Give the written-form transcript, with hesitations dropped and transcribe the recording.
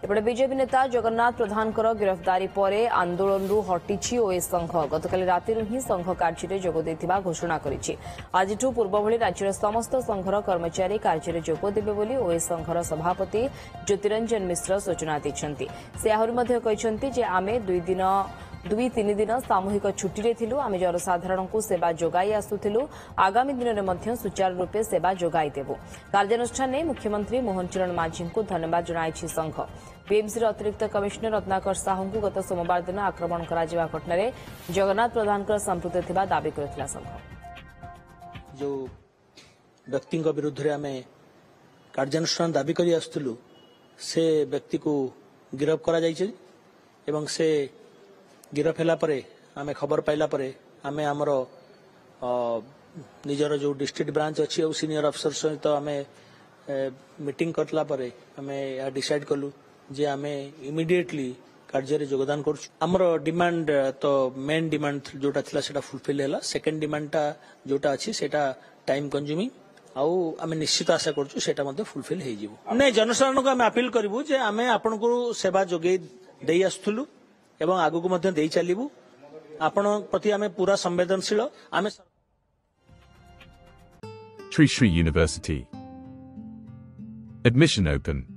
एपटे BJP नेता जगन्नाथ प्रधान गिरफ्तारी पर आंदोलन हटिछि ओएस संघ गतकाली राति ही संघ कार्य जोग देथिबा घोषणा करिछि। आजिठु पूर्व भली राज्यर समस्त संघर कर्मचारी कार्य जोग देबे बोली ओएस संघर सभापति ज्योतिरंजन मिश्र सूचना दैछन्ति। से आहुरि मध्ये कहिसन्ति जे आमे 2-3 दिन सामूहिक छुट्टी थिलु। आमे जनसाधारण को सेवा जोगाई आसुथिलु। आगामी दिन में मध्य सुचारू रूपे सेवा जोगाई देबु। कार्यानुष्ठान ने मुख्यमंत्री मोहन चरण मांझी को धन्यवाद जणाइछि संघ। बीएमसी अतिरिक्त कमिशनर रत्नाकर साहू को गत सोमवार दिन आक्रमण करा घटना जगन्नाथ प्रधान संपृक्त थिबा दाबी करथिला संघ। जो व्यक्ति विरुद्ध रे आमे कार्यानुष्ठान दाबी करी आसुथिलु से व्यक्ति को गिरफ्त करा जाइछि एवं से गिरफ होला परे आमे खबर पाइला परे आमे हमर निजर जो डिस्ट्रिक्ट ब्रांच अच्छी और सीनियर अफसर सहित आमे मीटिंग करला परे आमे या डिसाइड कलु जे आमे इमिडिएटली कार्य रे योगदान करछु। हमर डिमांड तो मेन डिमांड जोटा थिला सेटा फुलफिल हैला। सेकंड डिमांडटा जोटा अछि सेटा टाइम कंज्यूमिंग आउ आमे निश्चित आशा करछु सेटा मध्ये फुलफिल हे जिवो। नै जनसाधारण को आमे अपील करबु जे आमे आपन को सेवा जोगे देई आस्थुलु एवं आगु को मध्य देई चलिबु। आपण प्रति आमे पूरा संवेदनशील आमे Sri Sri University. Admission open.